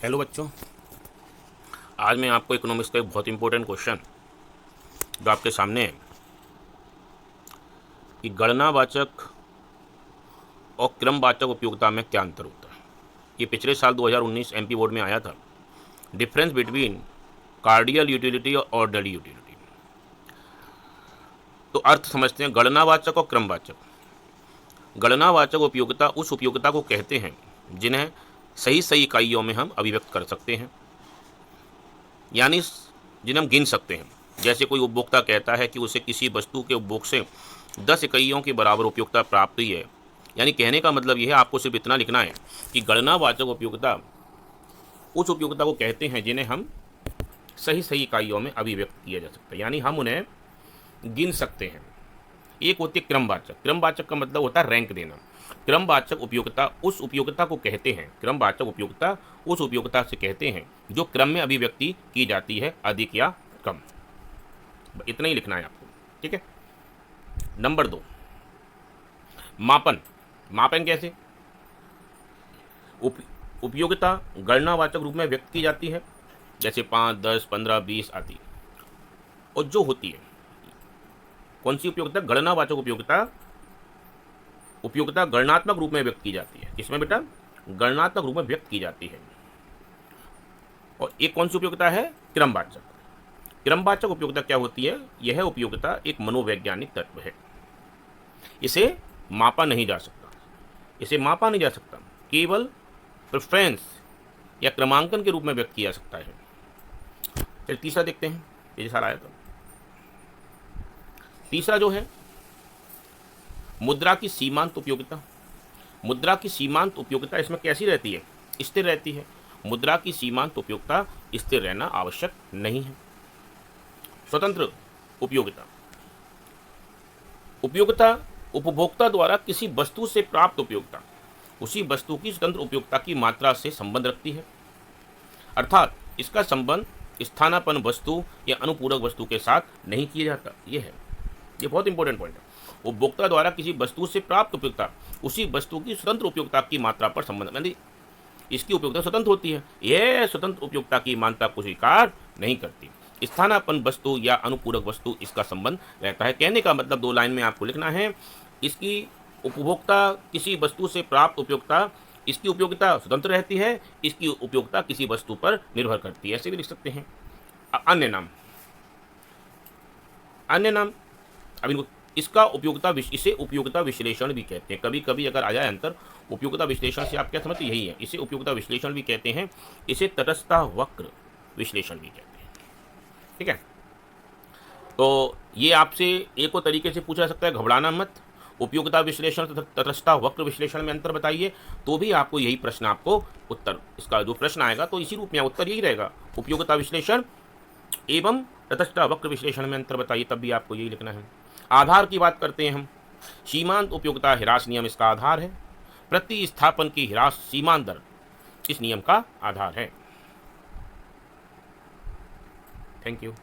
Hello बच्चों, आज मैं आपको इकोनॉमिक्स का एक बहुत इंपॉर्टेंट क्वेश्चन जो आपके सामने है कि गणनावाचक और क्रमवाचक उपयोगिता में क्या अंतर होता है। ये पिछले साल 2019 एमपी बोर्ड में आया था। डिफरेंस बिटवीन कार्डियल यूटिलिटी और ऑर्डरली यूटिलिटी। तो अर्थ समझते हैं। गणनावाचक और क्रमवाचक। गणनावाचक उपयोगिता उस उपयोगिता को कहते हैं जिन्हें सही सही इकाइयों में हम अभिव्यक्त कर सकते हैं, यानी जिन्हें हम गिन सकते हैं। जैसे कोई उपभोक्ता कहता है कि उसे किसी वस्तु के उपभोग से 10 इकाइयों के बराबर उपयोगिता प्राप्त हुई है। यानी कहने का मतलब यह है, आपको सिर्फ इतना लिखना है कि गणनावाचक उपयोगिता उस उपयोगिता को कहते हैं जिन्हें हम सही सही इकाइयों में अभिव्यक्त किया जा सकता है, यानी हम उन्हें गिन सकते हैं। एक होती है क्रमवाचक। क्रमवाचक का मतलब होता है रैंक देना। क्रमवाचक उपयोगिता उस उपयोगिता को कहते हैं, क्रमवाचक उपयोगिता उस उपयोगिता से कहते हैं जो क्रम में अभिव्यक्ति की जाती है, अधिक या कम। इतना ही लिखना है आपको, ठीक है। नंबर 2, मापन। मापन कैसे? उपयोगिता गणनावाचक रूप में व्यक्त की जाती है, जैसे 5, 10, 15, 20 आदि। और जो होती है कौन सी उपयोगिता? गणनावाचक उपयोगिता। उपयोगिता गणनात्मक रूप में व्यक्त की जाती है। किसमें बेटा? गणनात्मक रूप में व्यक्त की जाती है। और एक कौन सी उपयोगिता है? क्रमवाचक। क्रमवाचक उपयोगिता क्या होती है? यह उपयोगिता एक मनोवैज्ञानिक तत्व है। इसे मापा नहीं जा सकता। इसे मापा नहीं जा सकता, केवल प्रेफरेंस या क्रमांकन के रूप में व्यक्त किया जा सकता है। फिर तीसरा देखते हैं, ये सारा आया था। तीसरा जो है मुद्रा की सीमांत उपयोगिता। मुद्रा की सीमांत उपयोगिता इसमें कैसी रहती है? स्थिर रहती है। मुद्रा की सीमांत उपयोगिता स्थिर रहना आवश्यक नहीं है। स्वतंत्र उपयोगिता। उपयोगिता उपभोक्ता द्वारा किसी वस्तु से प्राप्त उपयोगिता उसी वस्तु की स्वतंत्र उपयोगिता की मात्रा से संबंध रखती है, अर्थात इसका संबंध स्थानापन्न वस्तु या अनुपूरक वस्तु के साथ नहीं किया जाता। ये बहुत इंपॉर्टेंट पॉइंट है। उपभोक्ता द्वारा किसी वस्तु से प्राप्त उपयोगिता उसी वस्तु की स्वतंत्र उपयोगिता की मात्रा पर संबंध, यानी इसकी उपयोगिता स्वतंत्र होती है। यह स्वतंत्र उपयोगिता की मात्रा को स्वीकार नहीं करती। स्थानापन्न वस्तु या अनुपूरक वस्तु इसका संबंध रहता है। कहने का मतलब 2 लाइन में आपको लिखना है, इसकी उपभोक्ता किसी वस्तु से प्राप्त उपयोगिता, इसकी उपयोगिता स्वतंत्र रहती है, इसकी उपयोगिता किसी वस्तु पर निर्भर करती है। ऐसे भी लिख सकते हैं। अन्य नाम। अन्य नाम अब इसका उपयोगिता इसे उपयोगिता विश्लेषण भी कहते हैं। कभी कभी अगर आ जाए अंतर, उपयोगिता विश्लेषण से आप क्या समझते? यही है, इसे उपयोगिता विश्लेषण भी कहते हैं। इसे तटस्थता वक्र विश्लेषण भी कहते हैं, ठीक है। तो ये आपसे एक और तरीके से पूछा जा सकता है, घबराना मत। उपयोगिता विश्लेषण तथा तटस्थता वक्र विश्लेषण में अंतर बताइए, तो भी आपको यही प्रश्न, आपको उत्तर, इसका जो प्रश्न आएगा तो इसी रूप में उत्तर यही रहेगा, उपयोगिता विश्लेषण एवं तटस्थता वक्र विश्लेषण में अंतर बताइए, तब भी आपको यही लिखना है। आधार की बात करते हैं हम। सीमांत उपयोगिता ह्रास नियम इसका आधार है। प्रतिस्थापन की ह्रास सीमांत दर इस नियम का आधार है। Thank you.